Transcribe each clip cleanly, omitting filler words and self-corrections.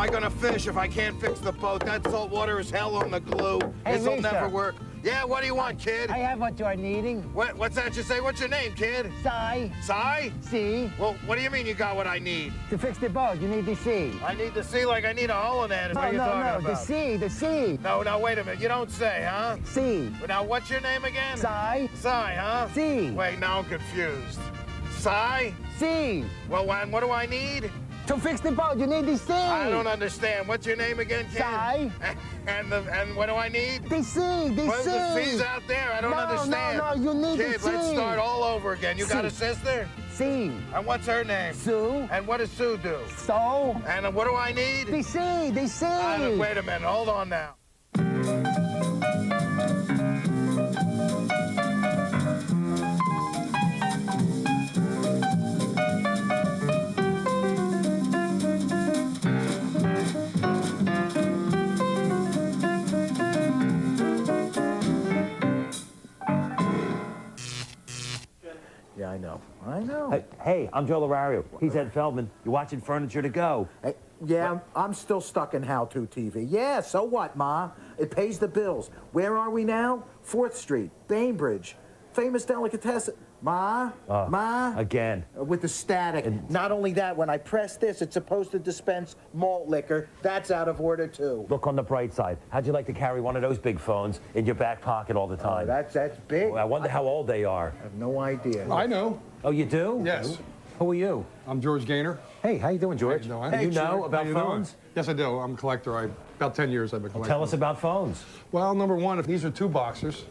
I gonna fish if I can't fix the boat? That salt water is hell on the glue. Hey, This'll mister. never work. Yeah, what do you want, kid? I have what you are needing. What's that you say? What's your name, kid? Sai. Sai? C. Well, what do you mean you got what I need? To fix the boat, you need the C. I need to see like I need a hole in that is what you're talking about. The C, the C. No, wait a minute. You don't say, huh? C. Now, what's your name again? Sai. Sai, huh? C. Wait, now I'm confused. Sai? C. Well, and what do I need? To fix the boat, you need the C. I don't understand. What's your name again, kid? Sai. And what do I need? The C, the Well, C. the C's out there. I don't understand. No, you need Kid, the C. let's start all over again. You got a sister? C. And what's her name? Sue. And what does Sue do? So. And what do I need? The C, the C. Wait a minute. Hold on now. Yeah, I know. Hey, I'm Joe Lorario. He's Ed Feldman. You're watching Furniture to Go. Hey, yeah, I'm still stuck in How-To TV. Yeah, so what, Ma? It pays the bills. Where are we now? 4th Street, Bainbridge, famous delicatessen. Ma? Ma? Again. With the static. Not only that, when I press this, it's supposed to dispense malt liquor. That's out of order, too. Look on the bright side. How'd you like to carry one of those big phones in your back pocket all the time? That's big. I wonder how old they are. I have no idea. I know. Oh, you do? Yes. Who are you? I'm George Gaynor. Hey, how you doing, George? How you doing? And you Hey, know George. about How you doing? phones? Yes, I do. I'm a collector. About 10 years I've been collecting. Tell us about phones. Well, number one, these are two boxers,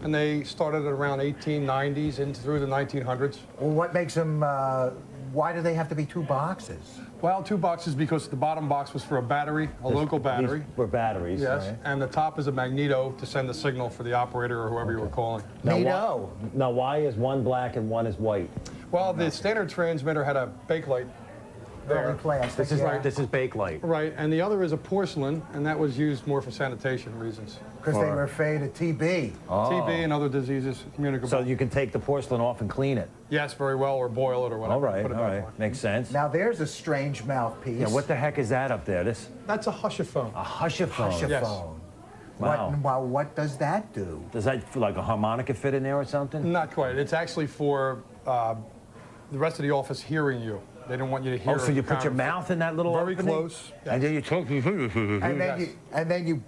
and they started at around 1890s into through the 1900s. Well, what makes them, why do they have to be two boxes? Well, two boxes because the bottom box was for a battery, a local battery. These were batteries. Yes, Right. and the top is a magneto to send the signal for the operator or whoever you were calling. Now, why is one black and one is white? Well, the standard transmitter had a bakelite there. Early plastic, This is yeah. this is Bakelite. Right, and the other is a porcelain, and that was used more for sanitation reasons. Because they were afraid of TB. TB and other diseases communicable. So you can take the porcelain off and clean it. Yes, very well, or boil it or whatever. All right, Put it all back right. on. Makes sense. Now, there's a strange mouthpiece. Yeah, what the heck is that up there? That's a hushaphone. A hushaphone. Hushaphone. Yes. Wow. What does that do? Does that feel like a harmonica fit in there or something? Not quite. It's actually for the rest of the office hearing you. They don't want you to hear. Oh, so you put your kind of- mouth in that little Very opening? close. And then you talk. And then you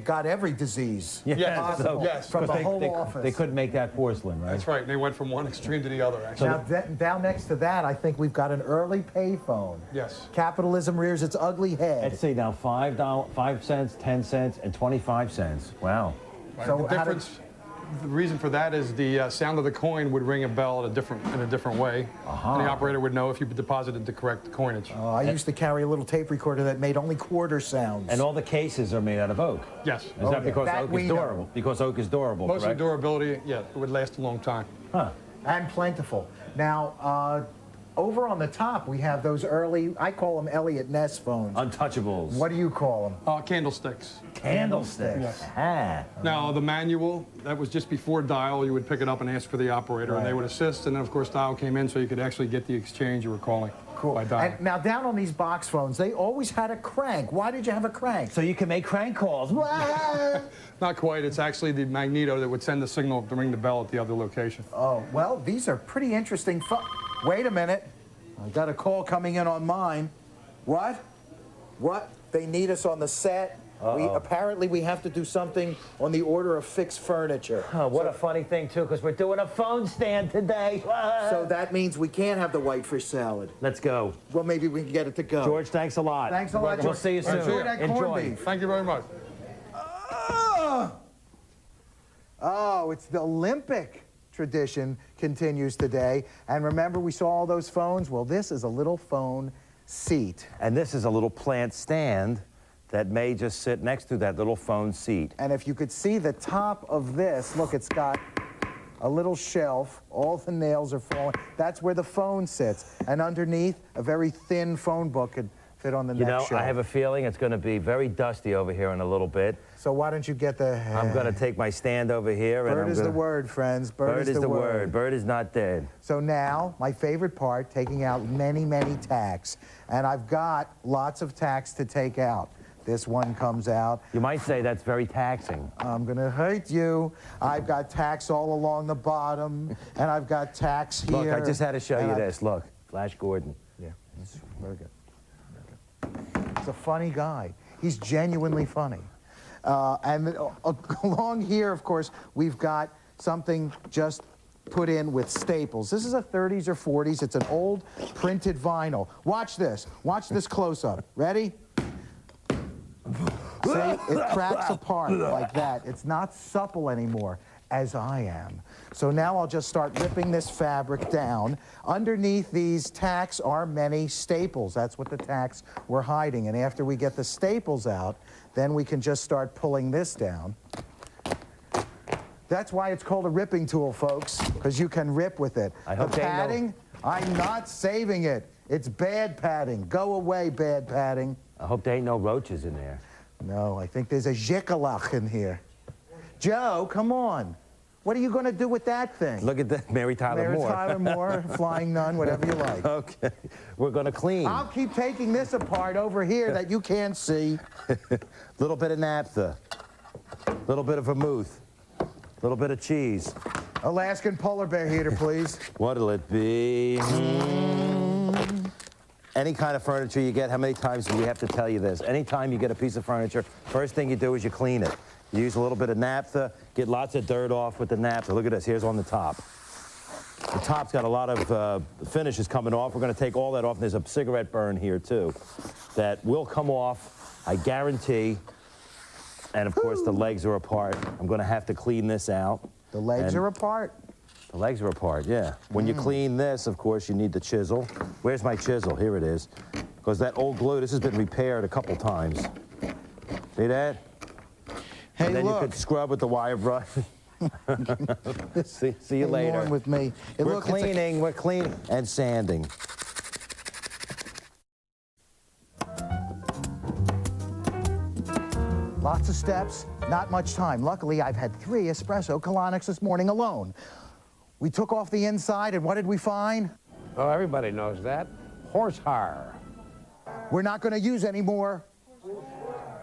got every disease. Yes, possible yes. from the Because whole office. they couldn't make that porcelain, right? That's right. And they went from one extreme to the other, actually. Now, down next to that, I think we've got an early payphone. Yes. Capitalism rears its ugly head. Let's see now, $5 cents, 10 cents, and 25 cents. Wow. Right. So The how did- difference. The reason for that is the sound of the coin would ring a bell in a different way, and the operator would know if you deposited the correct coinage. I used to carry a little tape recorder that made only quarter sounds. And all the cases are made out of oak. Yes. Is Oh, that yeah. because That oak we is know. durable? Because oak is durable, Mostly correct? durability, yeah, it would last a long time. Huh. And plentiful. Now, over on the top, we have those early, I call them Elliot Ness phones. Untouchables. What do you call them? Candlesticks. Candlesticks. Yes. Ah. Now, the manual, that was just before dial. You would pick it up and ask for the operator, and they would assist. And then, of course, dial came in so you could actually get the exchange you were calling by dial. And now, down on these box phones, they always had a crank. Why did you have a crank? So you can make crank calls. Not quite. It's actually the magneto that would send the signal to ring the bell at the other location. Oh, well, these are pretty interesting. Wait a minute. I got a call coming in on mine. What? What? They need us on the set. Apparently, we have to do something on the order of fixed furniture. Oh, what a funny thing, too, because we're doing a phone stand today. So that means we can't have the whitefish salad. Let's go. Well, maybe we can get it to go. George, thanks a lot. Thanks a lot, We'll George. see you soon. Enjoy that corned beef. Thank you very much. Oh, it's the Olympic tradition continues today. And remember, we saw all those phones? Well, this is a little phone seat. And this is a little plant stand that may just sit next to that little phone seat. And if you could see the top of this, look, it's got a little shelf. All the nails are falling. That's where the phone sits. And underneath, a very thin phone book. And fit on the You know, next shelf. I have a feeling it's going to be very dusty over here in a little bit. So why don't you get the... I'm going to take my stand over here. Bird and is the word, friends. Bird is the word. Bird is not dead. So now, my favorite part, taking out many, many tacks. And I've got lots of tacks to take out. This one comes out. You might say that's very taxing. I'm going to hurt you. I've got tacks all along the bottom, and I've got tacks here. Look, I just had to show you this. Look, Flash Gordon. Yeah, that's very good. Very good. He's a funny guy. He's genuinely funny. And along here, of course, we've got something just put in with staples. This is a 30s or 40s. It's an old printed vinyl. Watch this. Watch this close-up. Ready? See, it cracks apart like that. It's not supple anymore, as I am. So now I'll just start ripping this fabric down. Underneath these tacks are many staples. That's what the tacks were hiding. And after we get the staples out, then we can just start pulling this down. That's why it's called a ripping tool, folks, because you can rip with it. The padding, I'm not saving it. It's bad padding. Go away, bad padding. I hope there ain't no roaches in there. No, I think there's a jikalach in here. Joe, come on. What are you going to do with that thing? Look at that, Mary Tyler Moore. Mary Tyler Moore, Flying Nun, whatever you like. Okay, we're going to clean. I'll keep taking this apart over here that you can't see. Little bit of naphtha, little bit of vermouth, little bit of cheese. Alaskan polar bear heater, please. What'll it be? Any kind of furniture you get, how many times do we have to tell you this? Anytime you get a piece of furniture, first thing you do is you clean it. You use a little bit of naphtha, get lots of dirt off with the naphtha. Look at this, here's on the top. The top's got a lot of finishes coming off. We're going to take all that off, and there's a cigarette burn here too that will come off, I guarantee. And of course, the legs are apart. I'm going to have to clean this out. The legs are apart? The legs are apart, yeah. When you clean this, of course, you need the chisel. Where's my chisel? Here it is. Because that old glue, this has been repaired a couple times. See that? Hey, and then look. you could scrub with the wire brush. see you later. On with me. We're cleaning and sanding. Lots of steps, not much time. Luckily, I've had 3 espresso colonics this morning alone. We took off the inside, and what did we find? Well, everybody knows that. Horsehair. We're not going to use anymore.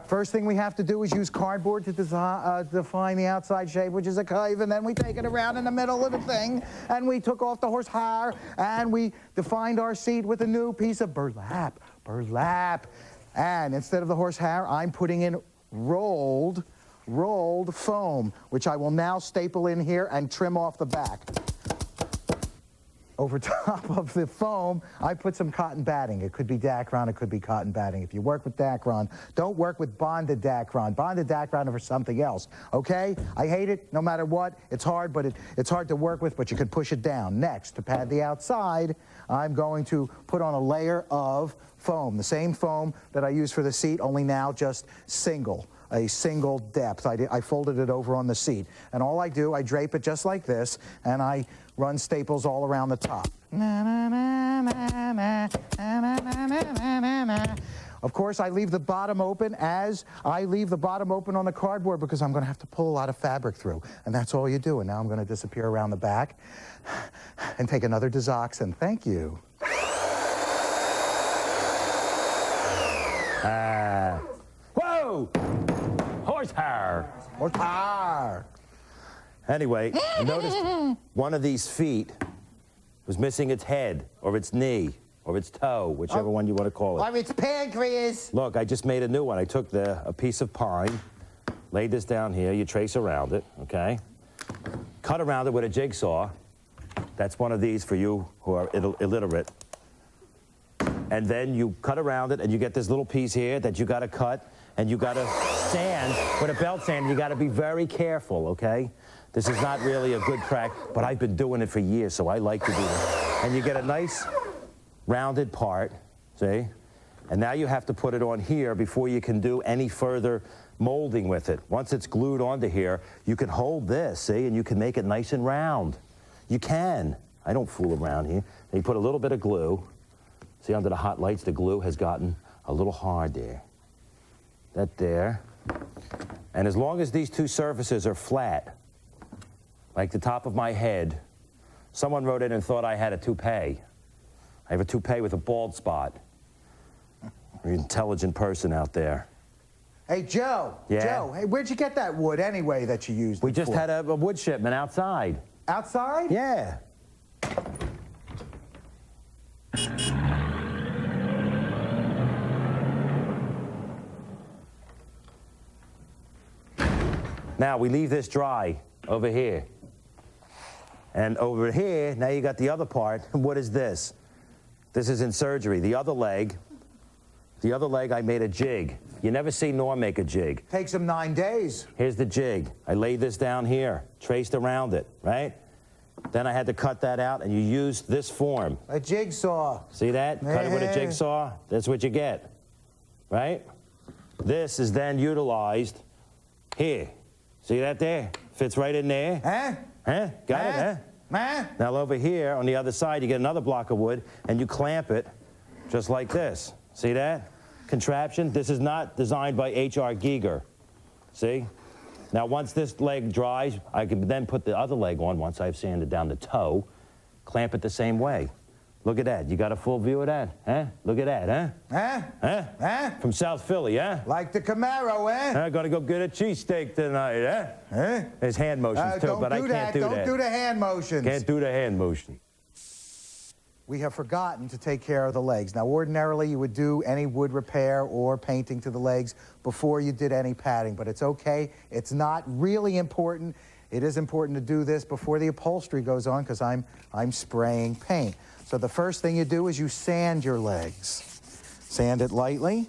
First thing we have to do is use cardboard to define the outside shape, which is a curve, and then we take it around in the middle of the thing, and we took off the horsehair, and we defined our seat with a new piece of burlap. And instead of the horsehair, I'm putting in rolled foam, which I will now staple in here and trim off the back. Over top of the foam, I put some cotton batting. It could be Dacron, it could be cotton batting. If you work with Dacron, don't work with bonded Dacron. Bonded Dacron are for something else, okay? I hate it no matter what. It's hard, but it's hard to work with, but you can push it down. Next, to pad the outside, I'm going to put on a layer of foam, the same foam that I use for the seat, only now just a single depth. I folded it over on the seat. And all I do, I drape it just like this, and I run staples all around the top. Of course, I leave the bottom open as I leave the bottom open on the cardboard because I'm going to have to pull a lot of fabric through. And that's all you do. And now I'm going to disappear around the back and take another Desoxin. Thank you. Whoa! Horsehair! Horsehair! Anyway, I noticed one of these feet was missing its head, or its knee, or its toe, whichever one you want to call it. Or its pancreas! Look, I just made a new one. I took a piece of pine, laid this down here, you trace around it, okay? Cut around it with a jigsaw. That's one of these for you who are illiterate. And then you cut around it, and you get this little piece here that you got to cut, and you got to sand with a belt sander. You got to be very careful, okay? This is not really a good practice, but I've been doing it for years, so I like to do this. And you get a nice rounded part, see? And now you have to put it on here before you can do any further molding with it. Once it's glued onto here, you can hold this, see? And you can make it nice and round. You can. I don't fool around here. And you put a little bit of glue. See, under the hot lights, the glue has gotten a little hard there. That there. And as long as these two surfaces are flat, like the top of my head, someone wrote in and thought I had a toupee. I have a toupee with a bald spot. An intelligent person out there. Hey, Joe. Yeah? Joe, hey, where'd you get that wood anyway that you used? We just had a wood shipment outside. Outside? Yeah. Now we leave this dry over here. And over here, now you got the other part. What is this? This is in surgery. The other leg I made a jig. You never see Norm make a jig. Takes him 9 days. Here's the jig. I laid this down here, traced around it, right? Then I had to cut that out, and you use this form. A jigsaw. See that? Cut it with a jigsaw. That's what you get, right? This is then utilized here. See that there? Fits right in there. Huh? Huh? Got it, huh? Huh? Now over here, on the other side, you get another block of wood, and you clamp it just like this. See that? Contraption. This is not designed by H.R. Giger. See? Now, once this leg dries, I can then put the other leg on once I've sanded down the toe, clamp it the same way. Look at that. You got a full view of that? Huh? Look at that, huh? Huh? Huh? Huh? From South Philly, huh? Like the Camaro, eh? I'm gonna go get a cheesesteak tonight, huh? Huh? There's hand motions too, but I can't do that. Don't do the hand motions. Can't do the hand motion. We have forgotten to take care of the legs. Now, ordinarily, you would do any wood repair or painting to the legs before you did any padding, but it's okay. It's not really important. It is important to do this before the upholstery goes on because I'm spraying paint. So the first thing you do is you sand your legs. Sand it lightly.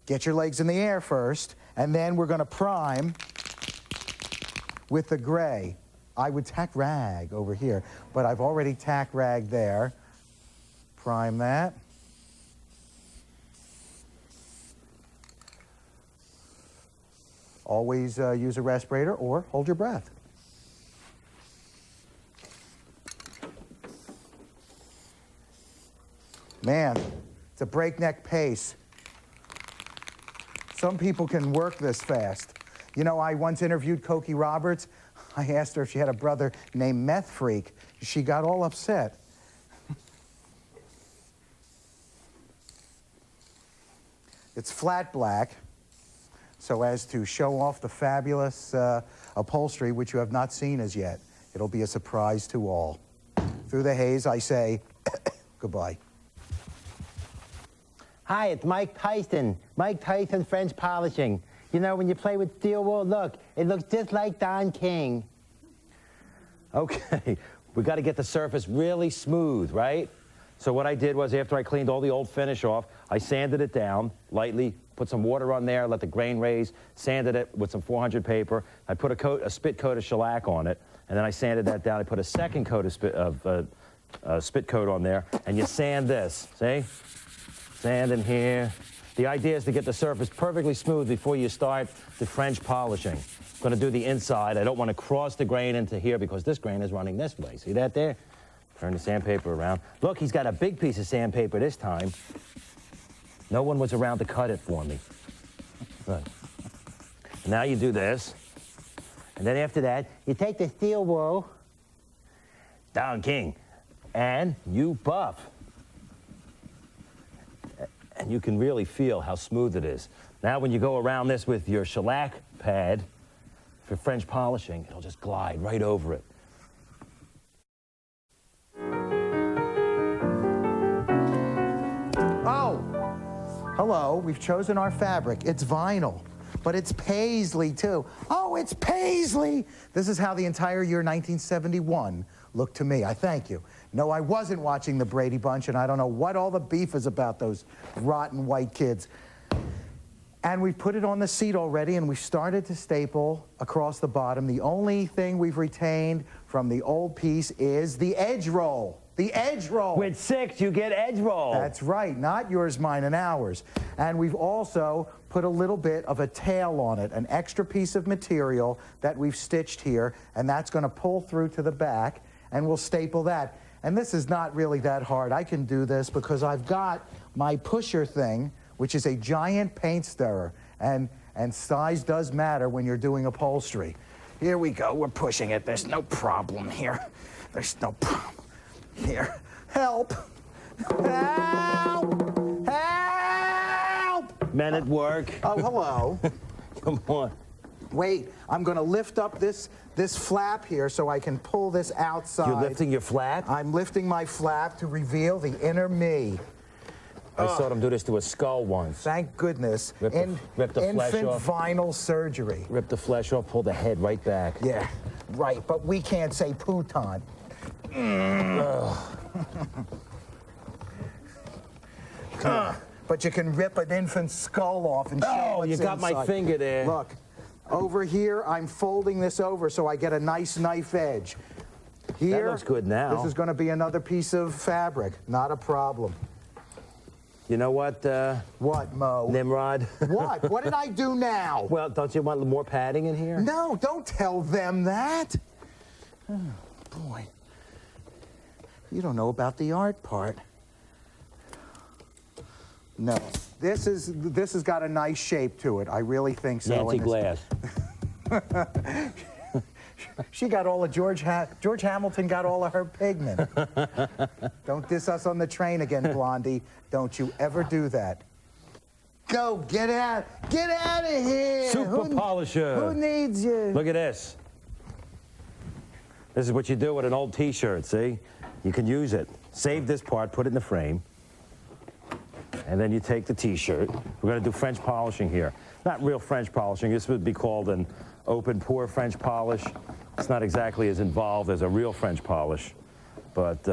Get your legs in the air first, and then we're going to prime with the gray. I would tack rag over here, but I've already tack rag there. Prime that. Always use a respirator or hold your breath. Man, it's a breakneck pace. Some people can work this fast. You know, I once interviewed Cokie Roberts. I asked her if she had a brother named Meth Freak. She got all upset. It's flat black, so as to show off the fabulous upholstery, which you have not seen as yet. It'll be a surprise to all. Through the haze, I say goodbye. Hi, it's Mike Tyson. Mike Tyson French Polishing. You know, when you play with steel wool, look, it looks just like Don King. Okay, we got to get the surface really smooth, right? So what I did was, after I cleaned all the old finish off, I sanded it down lightly, put some water on there, let the grain raise, sanded it with some 400 paper. I put a spit coat of shellac on it, and then I sanded that down. I put a second coat of spit coat on there, and you sand this, see? Sand in here. The idea is to get the surface perfectly smooth before you start the French polishing. I'm going to do the inside. I don't want to cross the grain into here because this grain is running this way. See that there? Turn the sandpaper around. Look, he's got a big piece of sandpaper this time. No one was around to cut it for me. Good. Now you do this. And then after that, you take the steel wool, Don King, and you buff. And you can really feel how smooth it is. Now when you go around this with your shellac pad for French polishing, it'll just glide right over it. Oh, hello, we've chosen our fabric. It's vinyl, but it's paisley too. Oh, it's paisley. This is how the entire year 1971 looked to me. I thank you. No, I wasn't watching the Brady Bunch, and I don't know what all the beef is about those rotten white kids. And we put it on the seat already, and we started to staple across the bottom. The only thing we've retained from the old piece is the edge roll. The edge roll. With 6, you get edge roll. That's right, not yours, mine, and ours. And we've also put a little bit of a tail on it, an extra piece of material that we've stitched here, and that's going to pull through to the back, and we'll staple that. And this is not really that hard. I can do this because I've got my pusher thing which is a giant paint stirrer. And size does matter when you're doing upholstery. Here we go. We're pushing it. There's no problem here. There's no problem here. Help! Help! Help! Men at work. Oh, hello. Come on. Wait, I'm going to lift up this flap here so I can pull this outside. You're lifting your flap? I'm lifting my flap to reveal the inner me. I saw them do this to a skull once. Thank goodness. Rip the flesh infant off. vinyl surgery. Rip the flesh off, pull the head right back. Yeah, right, but we can't say Pouton. But you can rip an infant's skull off and show Oh, what's you got my inside. finger there. Look, over here, I'm folding this over so I get a nice knife edge. Here, That looks good now. This is going to be another piece of fabric. Not a problem. You know what, What, Mo? Nimrod? What? What did I do now? Well, don't you want more padding in here? No, don't tell them that. Oh, boy. You don't know about the art part. No. This has got a nice shape to it. I really think so. Nancy Glass. She got all of George Hamilton got all of her pigment. Don't diss us on the train again, Blondie. Don't you ever do that. Go, get out of here. Super polisher. Who needs you? Look at this. This is what you do with an old T-shirt, see? You can use it. Save this part, put it in the frame, and then you take the T-shirt. We're going to do French polishing here. Not real French polishing. This would be called an open pore French polish. It's not exactly as involved as a real French polish, but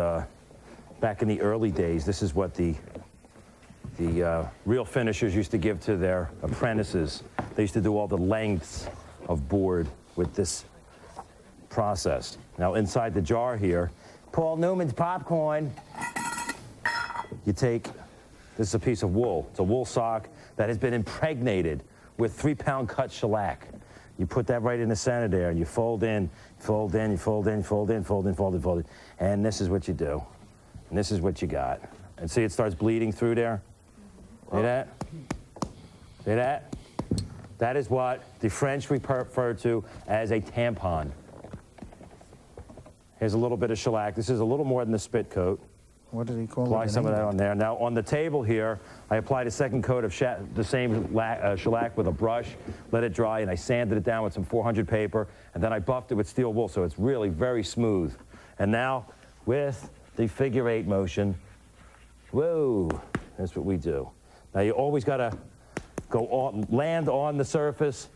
back in the early days, this is what the real finishers used to give to their apprentices. They used to do all the lengths of board with this process. Now inside the jar here, Paul Newman's popcorn, you take, this is a piece of wool. It's a wool sock that has been impregnated with 3-pound cut shellac. You put that right in the center there, and you fold in, fold in, you fold in, fold in, fold in, fold in, fold in, and this is what you do. And this is what you got. And see, it starts bleeding through there. See that? See that? That is what the French refer to as a tampon. Here's a little bit of shellac. This is a little more than the spit coat. What did he call it? Apply some of that on there. Now, on the table here, I applied a second coat of the same shellac with a brush, let it dry, and I sanded it down with some 400 paper, and then I buffed it with steel wool, so it's really very smooth. And now, with the figure 8 motion, whoa, that's what we do. Now, you always got to go on, land on the surface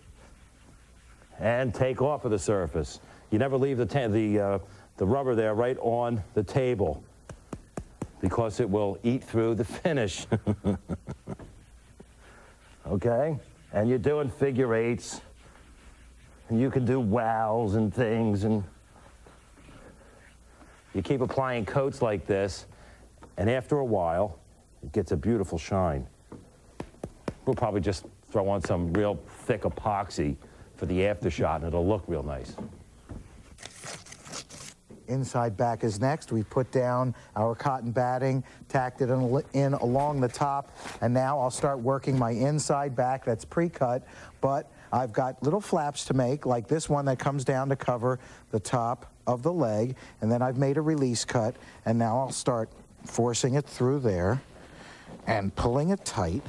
and take off of the surface. You never leave the rubber there right on the table, because it will eat through the finish. Okay? And you're doing figure 8s, and you can do wows and things, and you keep applying coats like this, and after a while, it gets a beautiful shine. We'll probably just throw on some real thick epoxy for the aftershot, and it'll look real nice. Inside back is next. We put down our cotton batting, tacked it in along the top, and now I'll start working my inside back that's pre-cut, but I've got little flaps to make, like this one that comes down to cover the top of the leg, and then I've made a release cut, and now I'll start forcing it through there and pulling it tight.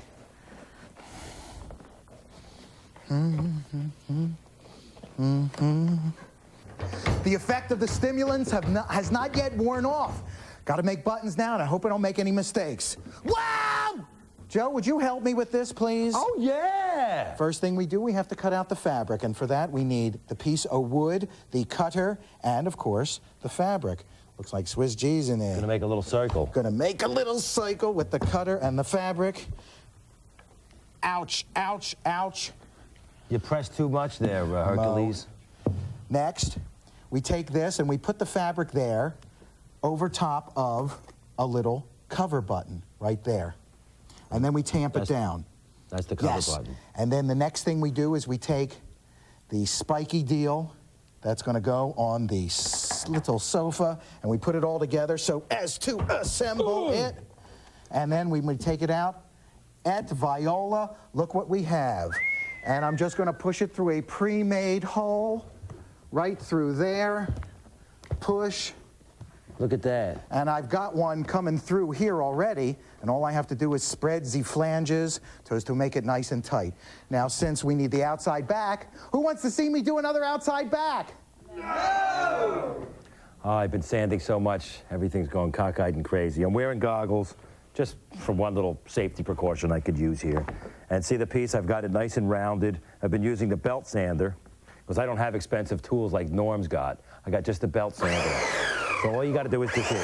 The effect of the stimulants has not yet worn off. Got to make buttons now, and I hope I don't make any mistakes. Wow! Joe, would you help me with this, please? Oh, yeah! First thing we do, we have to cut out the fabric, and for that we need the piece of wood, the cutter, and of course, the fabric. Looks like Swiss G's in there. Gonna make a little circle. Gonna make a little cycle with the cutter and the fabric. Ouch, ouch, ouch. You pressed too much there, Hercules. Next, we take this and we put the fabric there over top of a little cover button right there. And then we tamp it down. That's the cover button. And then the next thing we do is we take the spiky deal that's going to go on the little sofa, and we put it all together so as to assemble it. And then we take it out et Viola, look what we have. And I'm just going to push it through a pre-made hole, right through there, push. Look at that. And I've got one coming through here already, and all I have to do is spread the flanges so as to make it nice and tight. Now, since we need the outside back, who wants to see me do another outside back? Oh, I've been sanding so much, everything's going cockeyed and crazy. I'm wearing goggles, just for one little safety precaution I could use here. And see the piece, I've got it nice and rounded. I've been using the belt sander, because I don't have expensive tools like Norm's got. I got just a belt sander. So all you got to do is just here.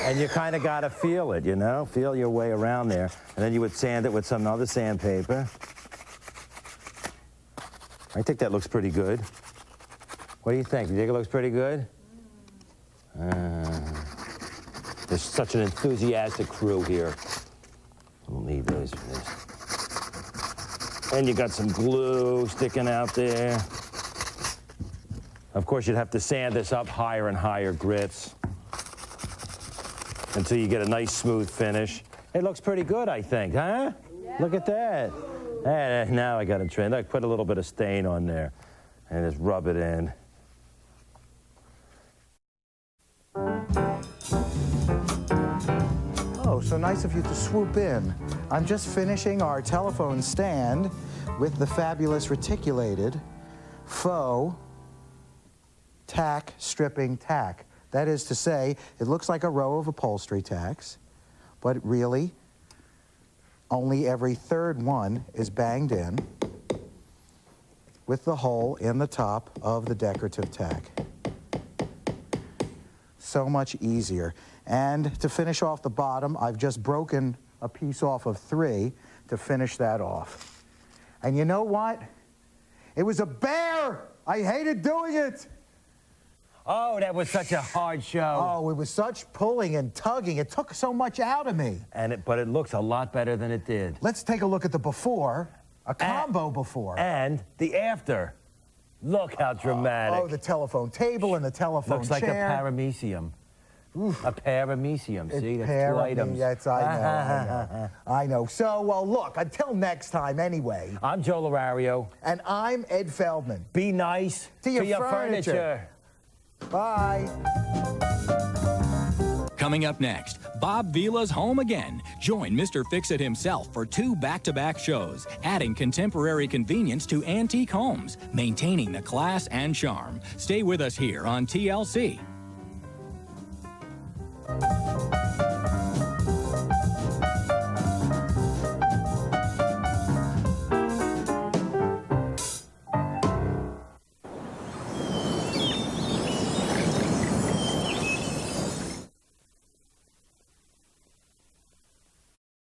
And you kind of got to feel it, you know? Feel your way around there. And then you would sand it with some other sandpaper. I think that looks pretty good. What do you think? You think it looks pretty good? There's such an enthusiastic crew here. We'll need those for this. And you got some glue sticking out there. Of course, you'd have to sand this up higher and higher grits until you get a nice smooth finish. It looks pretty good, I think, huh? Yeah. Look at that. And now I got to trim. I put a little bit of stain on there and just rub it in. Oh, so nice of you to swoop in. I'm just finishing our telephone stand with the fabulous reticulated faux tack stripping tack. That is to say, it looks like a row of upholstery tacks, but really, only every third one is banged in with the hole in the top of the decorative tack. So much easier. And to finish off the bottom, I've just broken a piece off of 3 to finish that off. And you know what? It was a bear! I hated doing it! Oh, that was such a hard show. Oh, it was such pulling and tugging. It took so much out of me. But it looks a lot better than it did. Let's take a look at the before, a combo before. And the after. Look how dramatic. Oh, the telephone table and the telephone looks like chair. a paramecium. A paramecium. See, that's 2 items. Yes, I know. I know. So, well, look, until next time anyway. I'm Joe Lorario. And I'm Ed Feldman. Be nice to your furniture. Bye. Coming up next, Bob Vila's home again. Join Mr. Fix-It himself for 2 back-to-back shows, adding contemporary convenience to antique homes, maintaining the class and charm. Stay with us here on TLC.